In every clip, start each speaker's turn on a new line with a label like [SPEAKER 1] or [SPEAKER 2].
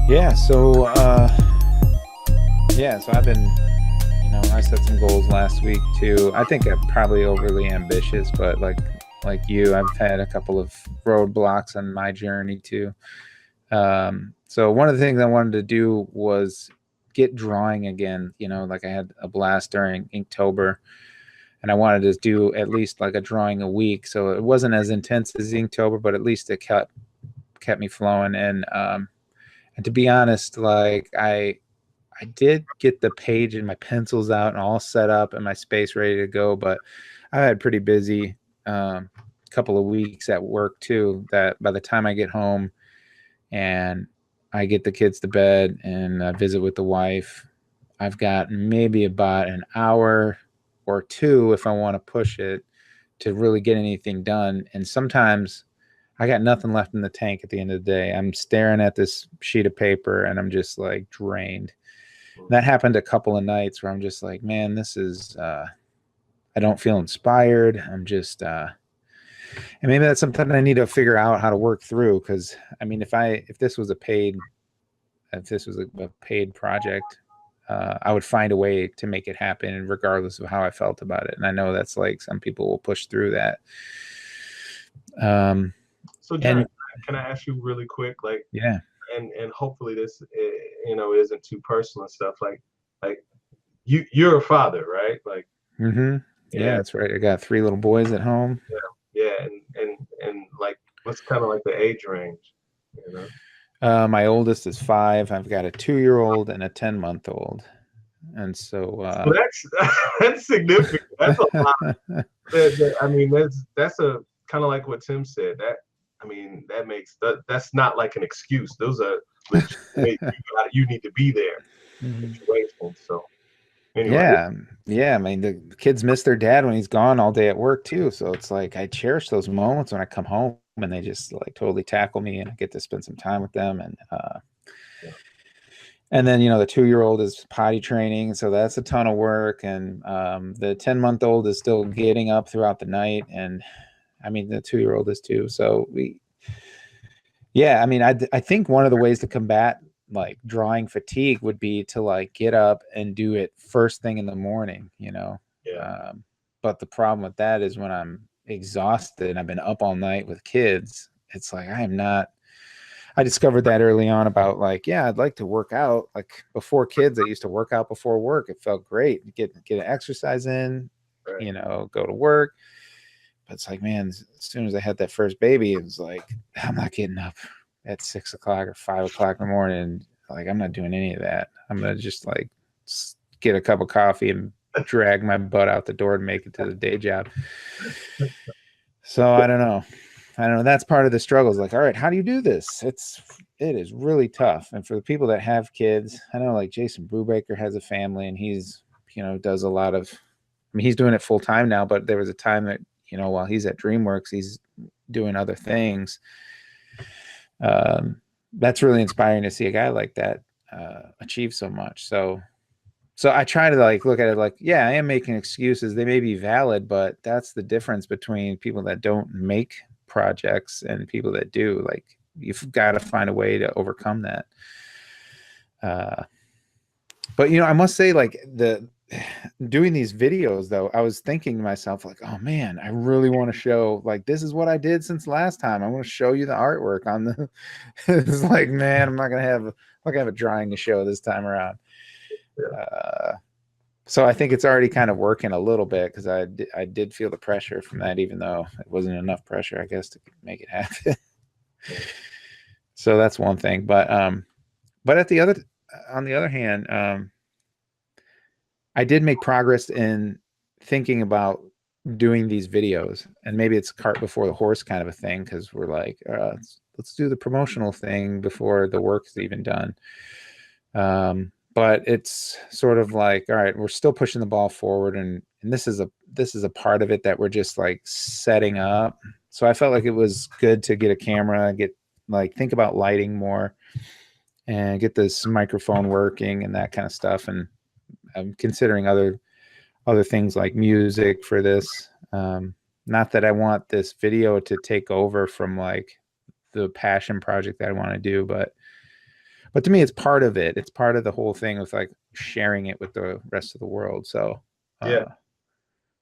[SPEAKER 1] Yeah, so I've been, I set some goals last week too. I think I'm probably overly ambitious, but like you, I've had a couple of roadblocks on my journey too. So one of the things I wanted to do was get drawing again. Like I had a blast during Inktober, and I wanted to do at least like a drawing a week. So it wasn't as intense as Inktober, but at least it kept me flowing. And to be honest, like I did get the page and my pencils out and all set up and my space ready to go, but I had pretty busy couple of weeks at work too, that by the time I get home and I get the kids to bed and visit with the wife, I've got maybe about an hour or two if I want to push it to really get anything done. And sometimes I got nothing left in the tank at the end of the day. I'm staring at this sheet of paper and I'm just like drained. That happened a couple of nights where I'm just like, man, this is I don't feel inspired. I'm just and maybe that's something I need to figure out how to work through. Because I mean, if this was a paid project, I would find a way to make it happen regardless of how I felt about it. And I know that's like some people will push through that.
[SPEAKER 2] So, John,
[SPEAKER 1] And
[SPEAKER 2] can I ask you really quick, like,
[SPEAKER 1] yeah.
[SPEAKER 2] and hopefully this, isn't too personal and stuff. Like you're a father, right? Like,
[SPEAKER 1] Mm-hmm. Yeah,
[SPEAKER 2] yeah,
[SPEAKER 1] that's right. I got 3 little boys at home.
[SPEAKER 2] yeah, yeah, and like, what's kind of like the age range, you know?
[SPEAKER 1] My oldest is 5. I've got a 2-year-old and a 10-month-old. And so
[SPEAKER 2] So that's that's significant. That's a lot. I mean, that's a kind of like what Tim said. I mean, that's not like an excuse. Those are legitimate, you need to be there situations. So anyway,
[SPEAKER 1] yeah, yeah. I mean, the kids miss their dad when he's gone all day at work too. So it's like I cherish those moments when I come home and they just like totally tackle me and I get to spend some time with them. And then the 2-year-old is potty training, so that's a ton of work. And the 10-month-old is still getting up throughout the night, and I mean the 2-year-old is too. So yeah, I mean, I think one of the ways to combat like drawing fatigue would be to like get up and do it first thing in the morning.
[SPEAKER 2] yeah,
[SPEAKER 1] But the problem with that is when I'm exhausted and I've been up all night with kids, it's like I am not. I discovered that early on about like, yeah, I'd like to work out. Like before kids, I used to work out before work. It felt great. Get an exercise in,
[SPEAKER 2] right.
[SPEAKER 1] go to work. But it's like, man, as soon as I had that first baby, it was like, I'm not getting up at 6 o'clock or 5 o'clock in the morning. Like, I'm not doing any of that. I'm gonna just like get a cup of coffee and drag my butt out the door to make it to the day job. So I don't know. That's part of the struggle. Is like, all right, how do you do this? It is really tough. And for the people that have kids, I know like Jason Brubaker has a family and he's, does a lot of, I mean, he's doing it full time now, but there was a time that, while he's at DreamWorks, he's doing other things. That's really inspiring to see a guy like that achieve so much. So I try to like look at it like, yeah, I am making excuses. They may be valid, but that's the difference between people that don't make projects and people that do. Like you've got to find a way to overcome that. But I must say, like the doing these videos though, I was thinking to myself, like, oh man, I really want to show like this is what I did since last time. I want to show you the artwork on the it's like, man, I'm not gonna have a drawing to show this time around.
[SPEAKER 2] Yeah.
[SPEAKER 1] So I think it's already kind of working a little bit because I did feel the pressure from that, even though it wasn't enough pressure, I guess, to make it happen. So that's one thing. But on the other hand, I did make progress in thinking about doing these videos, and maybe it's cart before the horse kind of a thing because we're like, let's do the promotional thing before the work's even done. But it's sort of like, all right, we're still pushing the ball forward, and this is a part of it that we're just like setting up. So I felt like it was good to get a camera, think about lighting more, and get this microphone working and that kind of stuff. And I'm considering other things like music for this. Not that I want this video to take over from like the passion project that I want to do, but But to me, it's part of it. It's part of the whole thing with like sharing it with the rest of the world. So,
[SPEAKER 2] Yeah.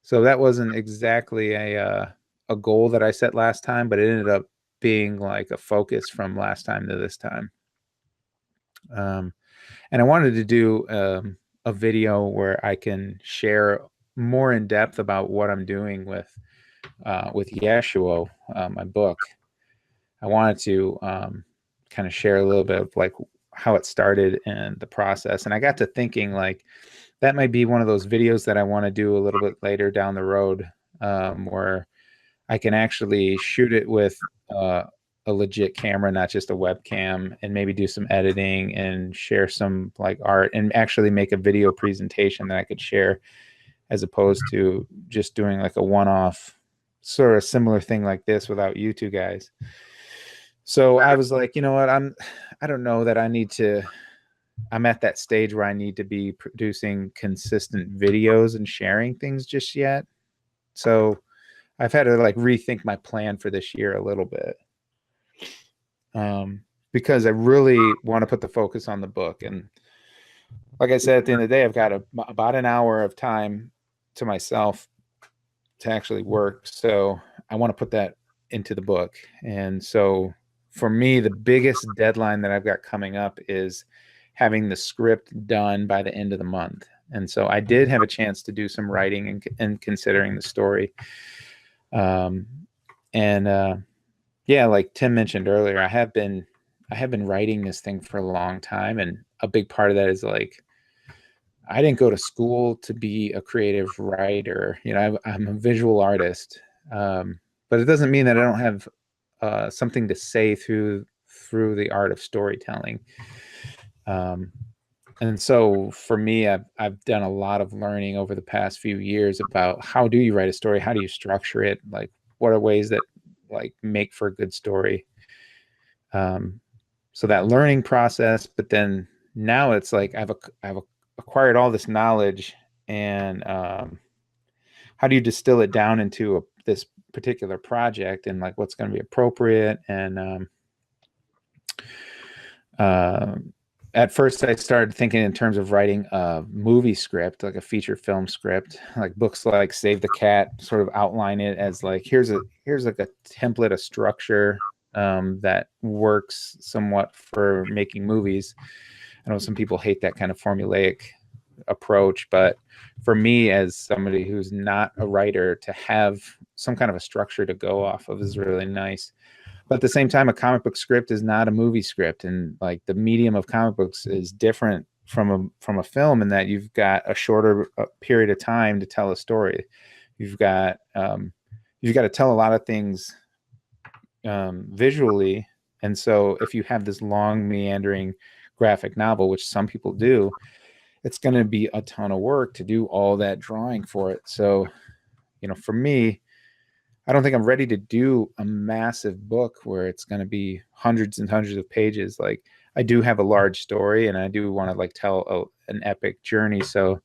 [SPEAKER 1] so that wasn't exactly a goal that I set last time, but it ended up being like a focus from last time to this time. Um, and I wanted to do a video where I can share more in depth about what I'm doing with Yeshuo, my book. I wanted to kind of share a little bit of like how it started and the process. And I got to thinking like that might be one of those videos that I want to do a little bit later down the road, where I can actually shoot it with a legit camera, not just a webcam, and maybe do some editing and share some like art and actually make a video presentation that I could share, as opposed to just doing like a one-off sort of similar thing like this without you two guys. So I was like, you know what, I don't know that I'm at that stage where I need to be producing consistent videos and sharing things just yet. So I've had to like rethink my plan for this year a little bit, because I really want to put the focus on the book. And like I said, at the end of the day, I've got about an hour of time to myself to actually work. So I want to put that into the book. And so for me, the biggest deadline that I've got coming up is having the script done by the end of the month. And so I did have a chance to do some writing and considering the story. Um, and yeah, like Tim mentioned earlier, I have been writing this thing for a long time, and a big part of that is like I didn't go to school to be a creative writer. You know, I'm a visual artist, but it doesn't mean that I don't have something to say through the art of storytelling. Um, and so for me, I've done a lot of learning over the past few years about how do you write a story, how do you structure it, like what are ways that like make for a good story. Um, so that learning process, but then now it's like I've acquired all this knowledge, and how do you distill it down into this particular project, and like what's going to be appropriate. And uh, at first I started thinking in terms of writing a movie script, like a feature film script, like books like Save the Cat sort of outline it as like here's like a template, a structure that works somewhat for making movies. I know some people hate that kind of formulaic approach, but for me, as somebody who's not a writer, to have some kind of a structure to go off of is really nice. But at the same time, a comic book script is not a movie script, and like the medium of comic books is different from a film in that you've got a shorter period of time to tell a story. You've got you've got to tell a lot of things visually, and so if you have this long meandering graphic novel, which some people do, it's going to be a ton of work to do all that drawing for it. So, you know, for me, I don't think I'm ready to do a massive book where it's going to be hundreds and hundreds of pages. Like I do have a large story and I do want to like tell an epic journey. So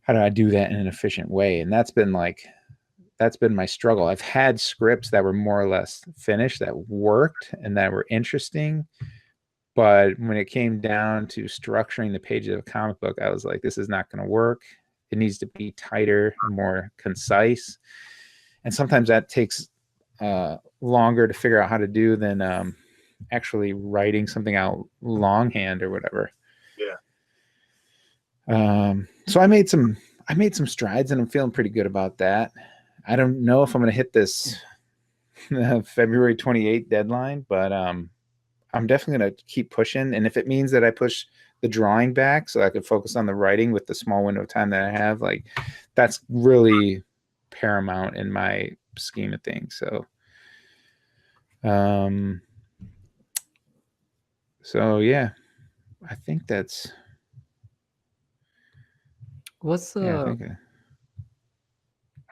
[SPEAKER 1] how do I do that in an efficient way? And that's been my struggle. I've had scripts that were more or less finished that worked and that were interesting. But when it came down to structuring the pages of a comic book, I was like, this is not going to work. It needs to be tighter and more concise. And sometimes that takes longer to figure out how to do than actually writing something out longhand or whatever.
[SPEAKER 2] Yeah.
[SPEAKER 1] So I made some strides, and I'm feeling pretty good about that. I don't know if I'm going to hit this February 28th deadline, but I'm definitely going to keep pushing. And if it means that I push the drawing back so I could focus on the writing with the small window of time that I have, like that's really paramount in my scheme of things. So yeah, I think that's,
[SPEAKER 3] What's
[SPEAKER 1] yeah, I
[SPEAKER 3] the?
[SPEAKER 1] think,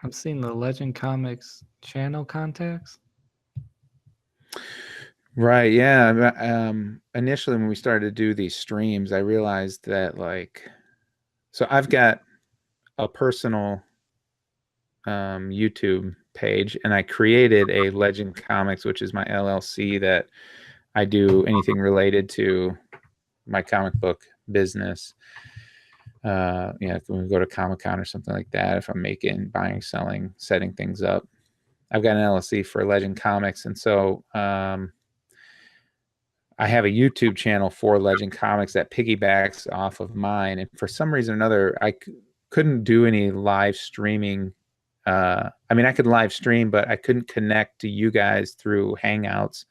[SPEAKER 3] I'm seeing the Legend Comics channel contacts.
[SPEAKER 1] right. Yeah. Initially when we started to do these streams, I realized that like, so I've got a personal YouTube page, and I created a Legend Comics, which is my LLC that I do anything related to my comic book business. When we go to Comic-Con or something like that, if I'm buying, selling, setting things up. I've got an LLC for Legend Comics, and so I have a YouTube channel for Legend Comics that piggybacks off of mine. And for some reason or another, I couldn't do any live streaming. I could live stream, but I couldn't connect to you guys through Hangouts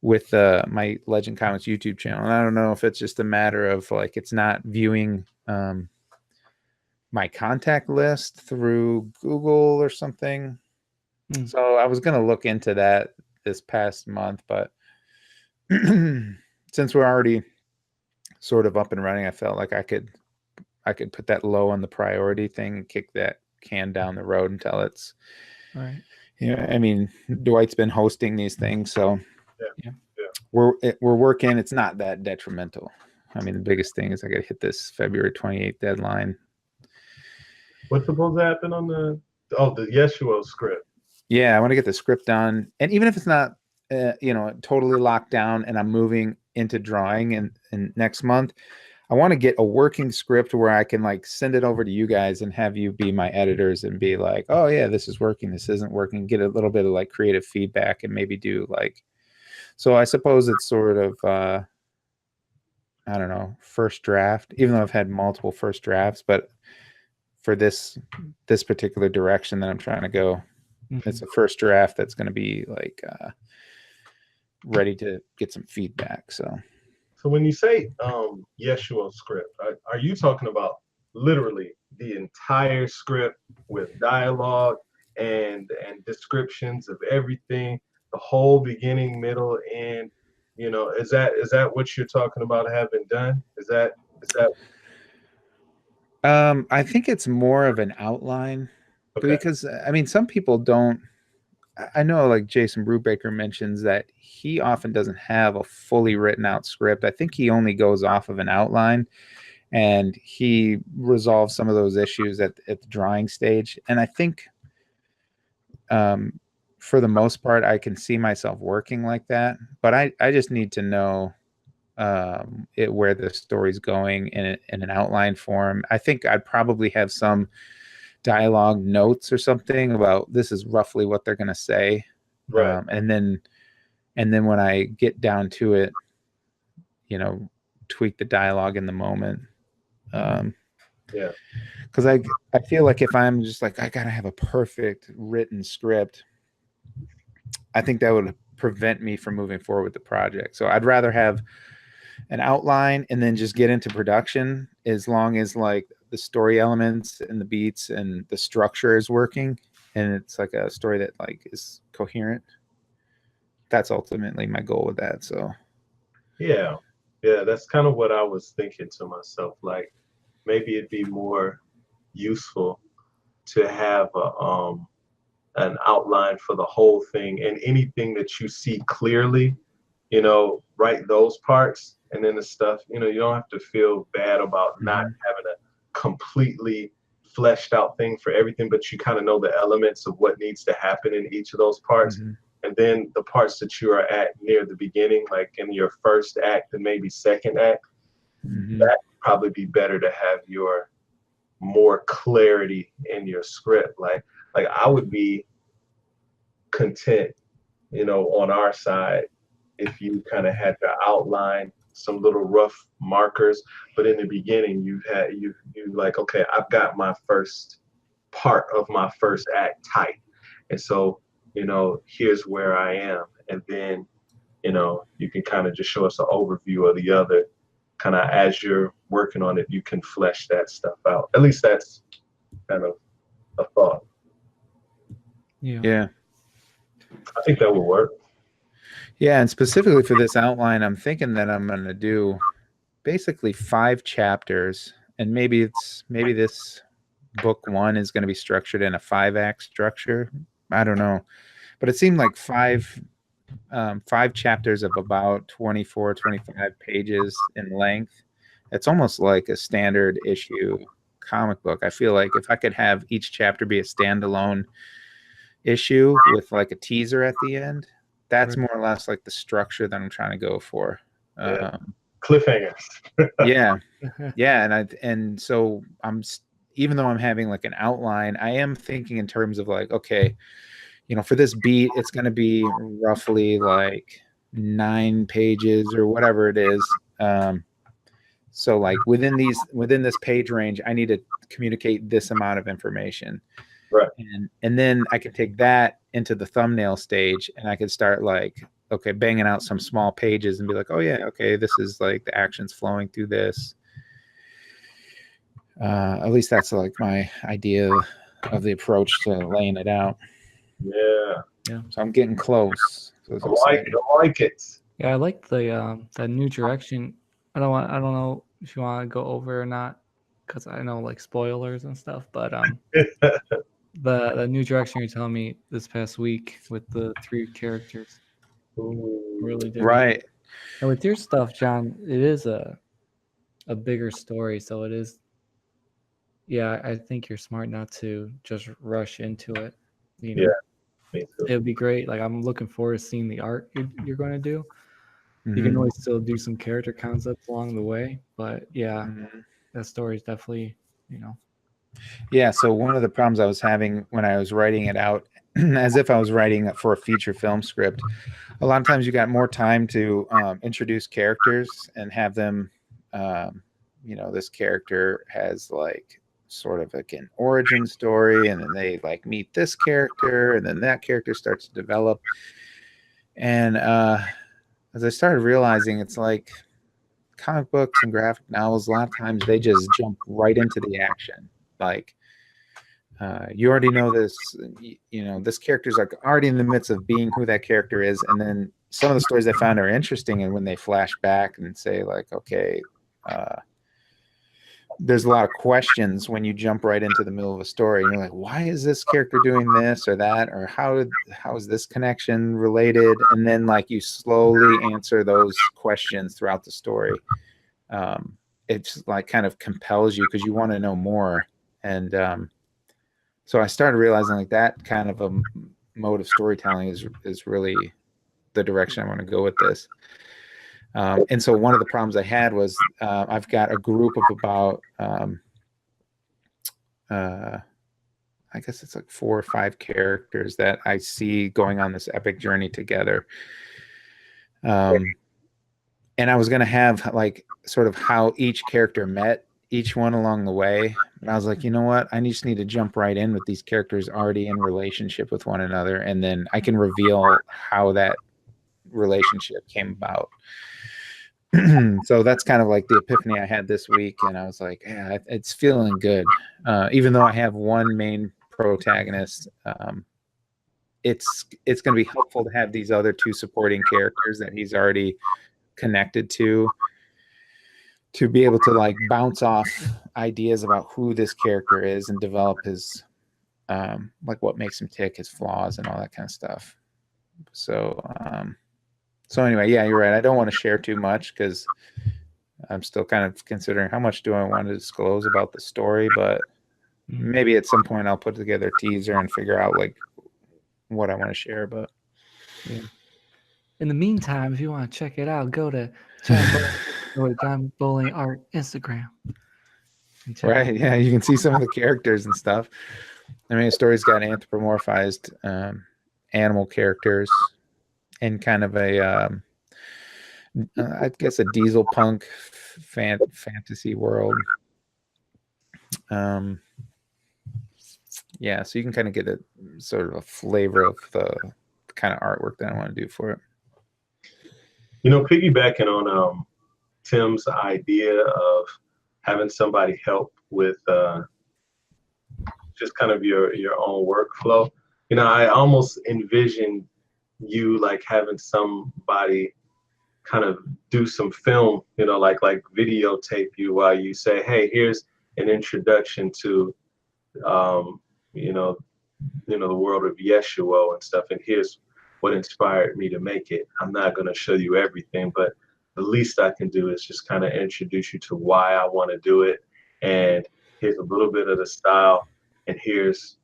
[SPEAKER 1] with my Legend Comics YouTube channel. And I don't know if it's just a matter of like it's not viewing my contact list through Google or something. So I was going to look into that this past month, but since we're already sort of up and running, I felt like I could put that low on the priority thing and kick that can down the road until it's
[SPEAKER 3] right.
[SPEAKER 1] Dwight's been hosting these things, so
[SPEAKER 3] yeah.
[SPEAKER 1] we're working. It's not that detrimental. The biggest thing is I got to hit this February 28th deadline.
[SPEAKER 2] What's supposed to happen on the Yeshua script?
[SPEAKER 1] Yeah, I want to get the script done, and even if it's not totally locked down and I'm moving into drawing in next month, I want to get a working script where I can like send it over to you guys and have you be my editors and be like, oh yeah, this is working, this isn't working, get a little bit of like creative feedback and maybe do like, so I suppose it's sort of I don't know, first draft, even though I've had multiple first drafts, but for this particular direction that I'm trying to go, it's a first draft that's going to be like ready to get some feedback. So
[SPEAKER 2] when you say Yeshua script, are you talking about literally the entire script with dialogue and descriptions of everything, the whole beginning, middle, end? Is that what you're talking about having done? Is that
[SPEAKER 1] I think it's more of an outline. Okay. Because some people don't. I know like Jason Brubaker mentions that he often doesn't have a fully written out script. I think he only goes off of an outline and he resolves some of those issues at the drawing stage. And I think for the most part, I can see myself working like that, but I just need to know where the story's going in an outline form. I think I'd probably have some dialogue notes or something about this is roughly what they're going to say.
[SPEAKER 2] Right.
[SPEAKER 1] And then when I get down to it, tweak the dialogue in the moment.
[SPEAKER 2] Yeah.
[SPEAKER 1] Because I feel like if I'm just like, I got to have a perfect written script, I think that would prevent me from moving forward with the project. So I'd rather have an outline and then just get into production as long as like the story elements and the beats and the structure is working and it's like a story that like is coherent. That's ultimately my goal with that. So
[SPEAKER 2] yeah, that's kind of what I was thinking to myself, like maybe it'd be more useful to have an outline for the whole thing, and anything that you see clearly, write those parts, and then the stuff, you don't have to feel bad about not having a completely fleshed out thing for everything, but you kind of know the elements of what needs to happen in each of those parts. And then the parts that you are at near the beginning, like in your first act and maybe second act, that would probably be better to have your more clarity in your script. Like I would be content, on our side, if you kind of had to outline some little rough markers, but in the beginning you like, okay, I've got my first part of my first act tight, and so here's where I am, and then you can kind of just show us an overview of the other, kind of as you're working on it, you can flesh that stuff out. At least that's kind of a thought.
[SPEAKER 1] Yeah.
[SPEAKER 2] I think that would work.
[SPEAKER 1] Yeah, and specifically for this outline, I'm thinking that I'm going to do basically 5 chapters, and maybe this book 1 is going to be structured in a 5-act structure. I don't know, but it seemed like 5 chapters of about 24, 25 pages in length. It's almost like a standard issue comic book. I feel like if I could have each chapter be a standalone issue with like a teaser at the end, that's more or less like the structure that I'm trying to go for.
[SPEAKER 2] Yeah. cliffhangers.
[SPEAKER 1] Yeah, yeah, and so even though I'm having like an outline, I am thinking in terms of like, okay, for this beat, it's going to be roughly like 9 pages or whatever it is. So like within this page range, I need to communicate this amount of information.
[SPEAKER 2] Right.
[SPEAKER 1] And then I could take that into the thumbnail stage, and I could start like, okay, banging out some small pages and be like, oh yeah, okay, this is like the actions flowing through this. At least that's like my idea of the approach to laying it out.
[SPEAKER 2] Yeah.
[SPEAKER 1] So I'm getting close. So it's
[SPEAKER 2] I like it.
[SPEAKER 3] Yeah, I like the that new direction. I don't know if you want to go over or not, because I know like spoilers and stuff. But the new direction you're telling me this past week with the 3 characters, really did.
[SPEAKER 1] Right.
[SPEAKER 3] And with your stuff, John, it is a bigger story, so it is. Yeah, I think you're smart not to just rush into it.
[SPEAKER 2] Yeah, me too.
[SPEAKER 3] It would be great. Like, I'm looking forward to seeing the art you're going to do.
[SPEAKER 1] Mm-hmm.
[SPEAKER 3] You can always still do some character concepts along the way, but yeah, that story is definitely,
[SPEAKER 1] Yeah, so one of the problems I was having when I was writing it out, as if I was writing it for a feature film script, a lot of times you got more time to introduce characters and have them, this character has like sort of like an origin story, and then they like meet this character, and then that character starts to develop. And as I started realizing, it's like comic books and graphic novels, a lot of times they just jump right into the action. Like, you already know this, this character's like already in the midst of being who that character is. And then some of the stories I found are interesting. And when they flash back and say like, okay, there's a lot of questions when you jump right into the middle of a story. And you're like, why is this character doing this or that? Or how is this connection related? And then like you slowly answer those questions throughout the story. It's like kind of compels you because you want to know more. And so I started realizing like that kind of a mode of storytelling is really the direction I want to go with this. And so one of the problems I had was I've got a group of about, I guess it's like 4 or 5 characters that I see going on this epic journey together. And I was going to have like sort of how each character met each one along the way. And I was like, you know what? I just need to jump right in with these characters already in relationship with one another. And then I can reveal how that relationship came about. So that's kind of like the epiphany I had this week. And I was like, yeah, it's feeling good. Even though I have one main protagonist, it's going to be helpful to have these other 2 supporting characters that he's already connected to be able to like bounce off ideas about who this character is and develop his like what makes him tick, his flaws and all that kind of stuff. So anyway, yeah, you're right. I don't want to share too much because I'm still kind of considering how much do I want to disclose about the story, but maybe at some point I'll put together a teaser and figure out like what I want to share. But
[SPEAKER 3] yeah. In the meantime, if you want to check it out, go to Jon Bowling Art Instagram.
[SPEAKER 1] Right, yeah, you can see some of the characters and stuff. I mean, the story's got anthropomorphized animal characters in kind of a, I guess, a diesel punk fantasy world. Yeah, so you can kind of get a sort of a flavor of the kind of artwork that I want to do for it.
[SPEAKER 2] Piggybacking on Tim's idea of having somebody help with just kind of your own workflow, I almost envision you like having somebody kind of do some film, like videotape you while you say, hey, here's an introduction to the world of Yeshua and stuff, and here's what inspired me to make it. I'm not going to show you everything, but the least I can do is just kind of introduce you to why I want to do it, and here's a little bit of the style, and here's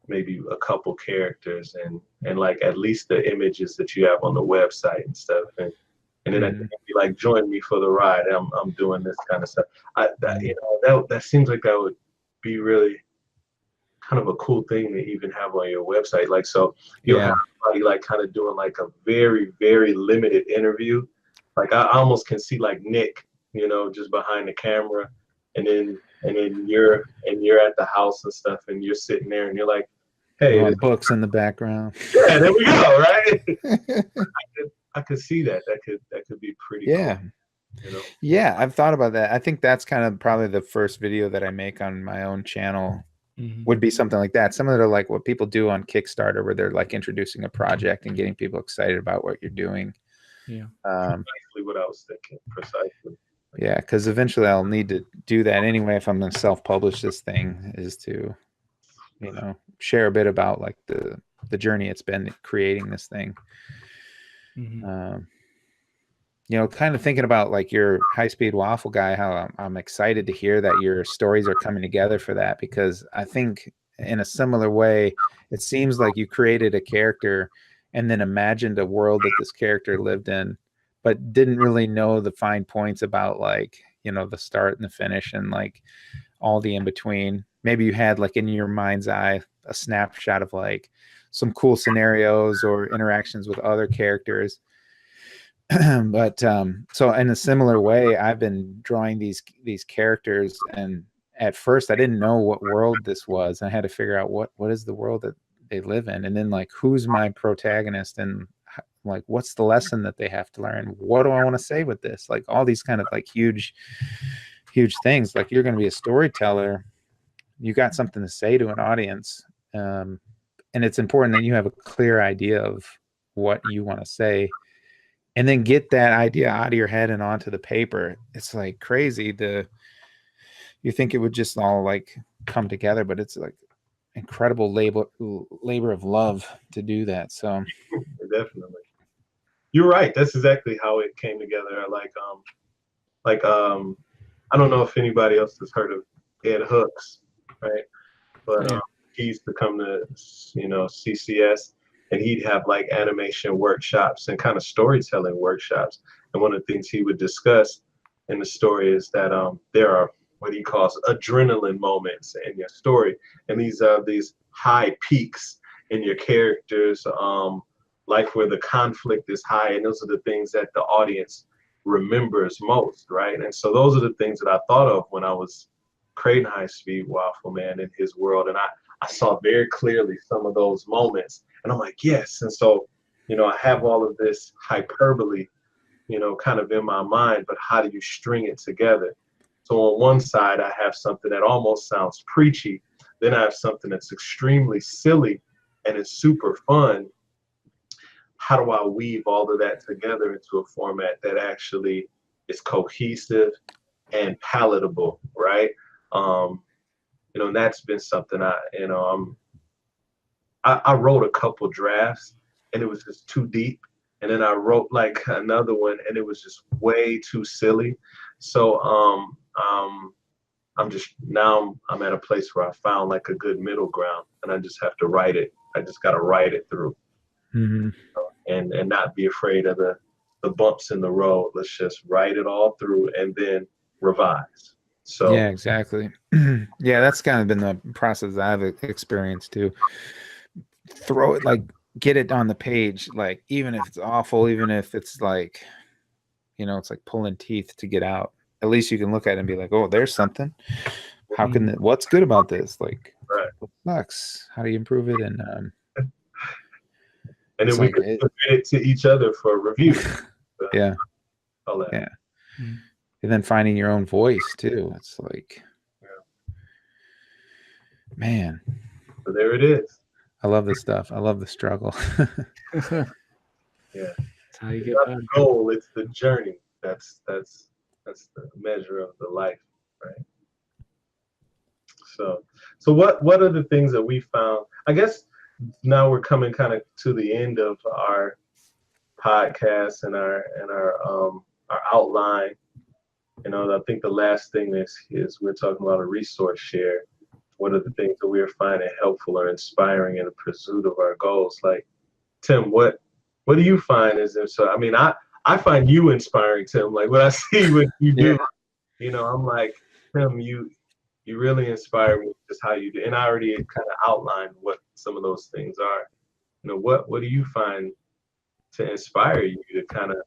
[SPEAKER 2] maybe a couple characters and like at least the images that you have on the website and stuff, and and then at the end be like, join me for the ride. I'm doing this kind of stuff. That seems like that would be really kind of a cool thing to even have on your website. Like, so you'll have somebody like kind of doing like a very, very limited interview. Like I almost can see like Nick, just behind the camera, and then you're at the house and stuff, and you're sitting there and you're like, hey,
[SPEAKER 1] books in the background.
[SPEAKER 2] Yeah, there we go, right? I could see that. That could be pretty cool.
[SPEAKER 1] Yeah, I've thought about that. I think that's kind of probably the first video that I make on my own channel would be something like that. Similar to like what people do on Kickstarter, where they're like introducing a project and getting people excited about what you're doing.
[SPEAKER 3] Yeah.
[SPEAKER 2] Precisely what I was thinking. Precisely.
[SPEAKER 1] Yeah, because eventually I'll need to do that anyway if I'm going to self-publish this thing, is to, share a bit about like the journey it's been creating this thing. Kind of thinking about like your high-speed waffle guy, how I'm excited to hear that your stories are coming together for that, because I think in a similar way, it seems like you created a character and then imagined a world that this character lived in, but didn't really know the fine points about like, the start and the finish and like all the in between. Maybe you had like in your mind's eye a snapshot of like some cool scenarios or interactions with other characters. But so in a similar way, I've been drawing these characters, and at first I didn't know what world this was. I had to figure out what is the world that they live in, and then like who's my protagonist, and like what's the lesson that they have to learn, what do I want to say with this, like all these kind of like huge things. Like you're going to be a storyteller, you got something to say to an audience, and it's important that you have a clear idea of what you want to say, and then get that idea out of your head and onto the paper. It's like crazy. You think it would just all like come together, but it's like incredible labor of love to do that. So
[SPEAKER 2] definitely, you're right. That's exactly how it came together. I don't know if anybody else has heard of Ed Hooks, right? But he used to come to CCS, and he'd have like animation workshops and kind of storytelling workshops. And one of the things he would discuss in the story is that there are what he calls adrenaline moments in your story. And these are these high peaks in your characters' life where the conflict is high. And those are the things that the audience remembers most, right? And so those are the things that I thought of when I was creating High Speed Waffle Man in his world. And I saw very clearly some of those moments. And I'm like, yes. And so, I have all of this hyperbole, kind of in my mind, but how do you string it together? So on one side, I have something that almost sounds preachy. Then I have something that's extremely silly and it's super fun. How do I weave all of that together into a format that actually is cohesive and palatable, right? And that's been something I wrote a couple drafts and it was just too deep. And then I wrote like another one and it was just way too silly. So I'm at a place where I found like a good middle ground, and I just have to write it. I just got to write it through, and not be afraid of the bumps in the road. Let's just write it all through and then revise. So
[SPEAKER 1] yeah, exactly. Yeah, that's kind of been the process I've experienced too. Throw it, like get it on the page, like even if it's awful, even if it's like, it's like pulling teeth to get out. At least you can look at it and be like, oh, there's something. What's good about this? Like, what sucks? How do you improve it? And
[SPEAKER 2] then we can submit it to each other for review.
[SPEAKER 1] Yeah.
[SPEAKER 2] All that.
[SPEAKER 1] Yeah. And then finding your own voice too. It's like, man.
[SPEAKER 2] So there it is.
[SPEAKER 1] I love this stuff. I love the struggle.
[SPEAKER 2] Yeah.
[SPEAKER 3] That's how you get
[SPEAKER 2] the goal. It's the journey. That's the measure of the life, right? So what are the things that we found? I guess now we're coming kind of to the end of our podcast and our outline. I think the last thing is we're talking about a resource share. What are the things that we are finding helpful or inspiring in the pursuit of our goals? Like, Tim, what do you find is there? So, I I find you inspiring, Tim. Like when I see what you do,
[SPEAKER 1] Yeah.
[SPEAKER 2] you know, I'm like, Tim, you really inspire me just how you do. And I already kind of outlined what some of those things are. You know, what do you find to inspire you to kind of,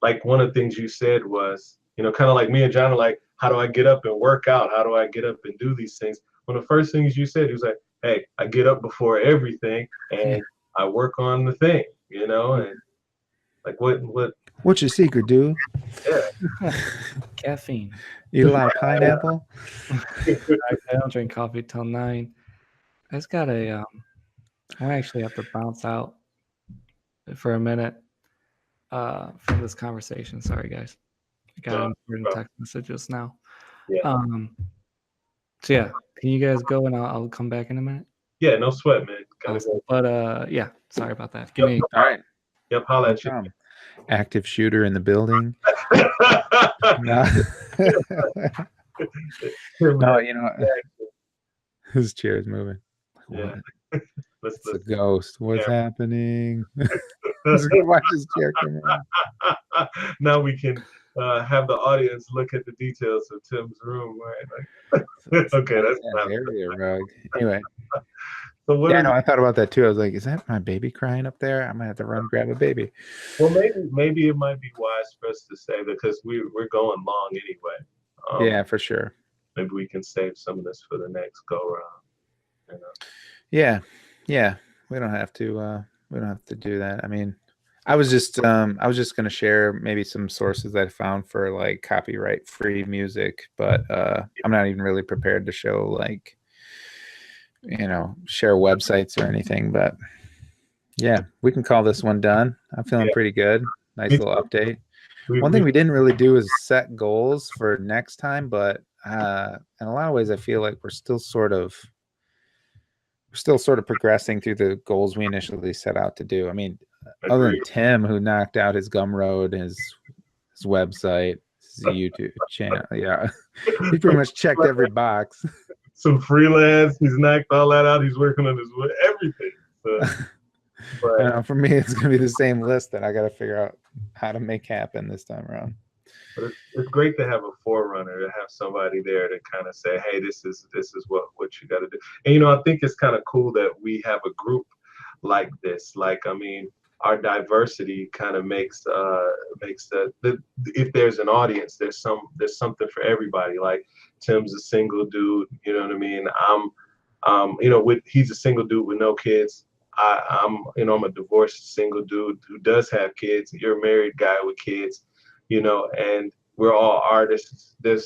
[SPEAKER 2] like one of the things you said was, you know, kind of like me and John are like, how do I get up and work out? How do I get up and do these things? One of the first things you said, he was like, hey, I get up before everything and I work on the thing, you know, and like
[SPEAKER 1] What's your secret, dude?
[SPEAKER 2] yeah.
[SPEAKER 3] Caffeine.
[SPEAKER 1] Eat a lot of pineapple?
[SPEAKER 3] I don't drink coffee till 9. I just got I actually have to bounce out for a minute from this conversation. Sorry, guys. I got important text messages now.
[SPEAKER 2] Yeah.
[SPEAKER 3] So yeah, can you guys go and I'll come back in a minute?
[SPEAKER 2] Yeah, no sweat, man.
[SPEAKER 3] Awesome. But yeah, sorry about that. Give me.
[SPEAKER 1] All right.
[SPEAKER 2] Yep, holla at you.
[SPEAKER 1] Active shooter in the building. No. No, you know, his chair is moving.
[SPEAKER 2] Yeah.
[SPEAKER 1] It's a ghost. What's happening? Watch his chair come around.
[SPEAKER 2] Now we can have the audience look at the details of Tim's room, right? Like, okay, that's not
[SPEAKER 1] area rug. Anyway.
[SPEAKER 2] So what
[SPEAKER 1] Yeah, no, I thought about that too. I was like, is that my baby crying up there? I might have to run grab a baby.
[SPEAKER 2] Well, maybe it might be wise for us to say, because we're going long anyway.
[SPEAKER 1] Yeah, for sure.
[SPEAKER 2] Maybe we can save some of this for the next go round. You know?
[SPEAKER 1] Yeah. We don't have to do that. I mean, I was just gonna share maybe some sources that I found for like copyright free music, but I'm not even really prepared to show like, you know, share websites or anything. But yeah, we can call this one done. I'm feeling pretty good. Nice little update. One thing we didn't really do is set goals for next time, but in a lot of ways I feel like we're still sort of progressing through the goals we initially set out to do. I mean, other than Tim, who knocked out his Gumroad, his website, his YouTube channel. Yeah. He pretty much checked every box.
[SPEAKER 2] Some freelance, he's knocked all that out. He's working on his everything. So, but
[SPEAKER 1] for me, it's gonna be the same list that I got to figure out how to make happen this time around.
[SPEAKER 2] But it's great to have a forerunner, to have somebody there to kind of say, hey, this is what you got to do. And you know, I think it's kind of cool that we have a group like this. Like, I mean, our diversity kind of makes if there's an audience, there's something for everybody. Like Tim's a single dude, you know what I mean? I'm you know, he's a single dude with no kids. I'm a divorced single dude who does have kids. You're a married guy with kids, you know, and we're all artists. You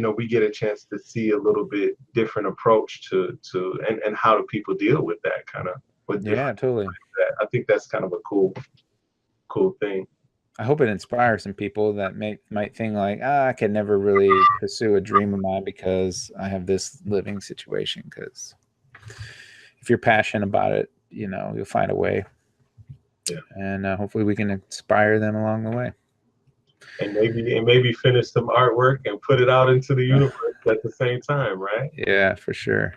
[SPEAKER 2] know, we get a chance to see a little bit different approach to and how do people deal with that kind of.
[SPEAKER 1] Yeah, totally.
[SPEAKER 2] I think that's kind of a cool thing.
[SPEAKER 1] I hope it inspires some people that might think like, I can never really pursue a dream of mine because I have this living situation. Because if you're passionate about it, you know, you'll find a way.
[SPEAKER 2] Yeah.
[SPEAKER 1] And hopefully we can inspire them along the way.
[SPEAKER 2] And maybe finish some artwork and put it out into the universe at the same time, right?
[SPEAKER 1] Yeah, for sure.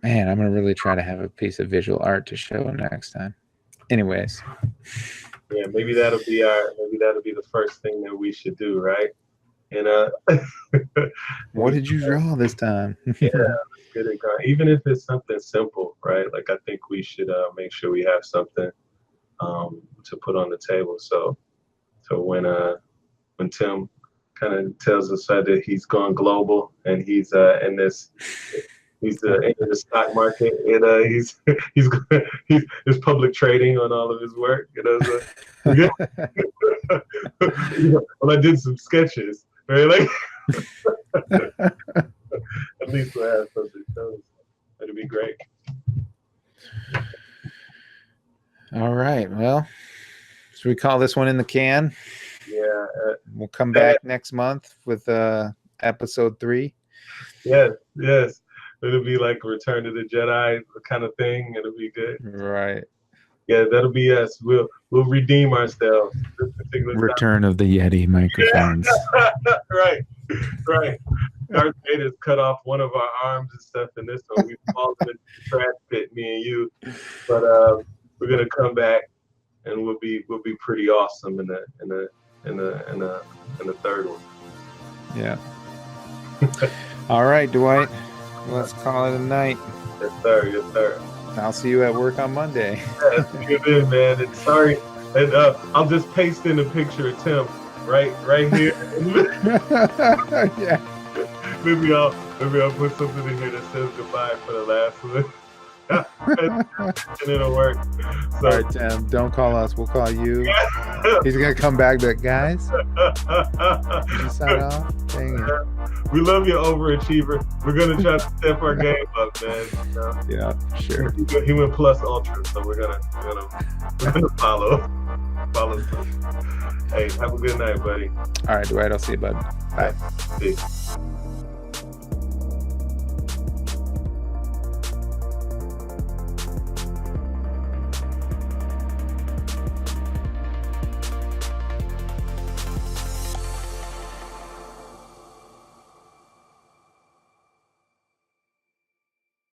[SPEAKER 1] Man, I'm gonna really try to have a piece of visual art to show next time. Anyways.
[SPEAKER 2] Yeah, maybe that'll be the first thing that we should do, right? And
[SPEAKER 1] what did you draw this time?
[SPEAKER 2] Yeah, good. Even if it's something simple, right? Like I think we should make sure we have something to put on the table. So when Tim kind of tells us that he's gone global and he's in the stock market, and he's public trading on all of his work, you know. So, well, I did some sketches, right? Like, at least we'll have something. So it'll be great.
[SPEAKER 1] All right. Well, should we call this one in the can?
[SPEAKER 2] Yeah.
[SPEAKER 1] We'll come back next month with episode 3.
[SPEAKER 2] Yes. It'll be like Return to the Jedi kind of thing. It'll be good.
[SPEAKER 1] Right.
[SPEAKER 2] Yeah, that'll be us. We'll redeem ourselves.
[SPEAKER 1] Return of the Yeti microphones.
[SPEAKER 2] Right. Darth Vader's cut off one of our arms and stuff in this one. We've fallen into the trash pit, me and you. But gonna come back, and we'll be pretty awesome in the third one.
[SPEAKER 1] Yeah. All right, Dwight. Let's call it a night.
[SPEAKER 2] Yes, sir. Yes, sir.
[SPEAKER 1] I'll see you at work on Monday.
[SPEAKER 2] Yeah, get in, man. And sorry, and I'll just paste in a picture of Tim right here.
[SPEAKER 1] Yeah.
[SPEAKER 2] Maybe I'll put something in here that says goodbye for the last one. And it'll work. So,
[SPEAKER 1] All right, Tim. Don't call us. We'll call you. He's gonna come back. But guys, did you sign off? Dang it.
[SPEAKER 2] we love you, overachiever. We're gonna try to step our game up, man.
[SPEAKER 1] Yeah, sure.
[SPEAKER 2] He went plus ultra, so we're gonna follow. Hey, have a good night, buddy.
[SPEAKER 1] All right, Dwight. I'll see you, bud. Bye.
[SPEAKER 2] Peace.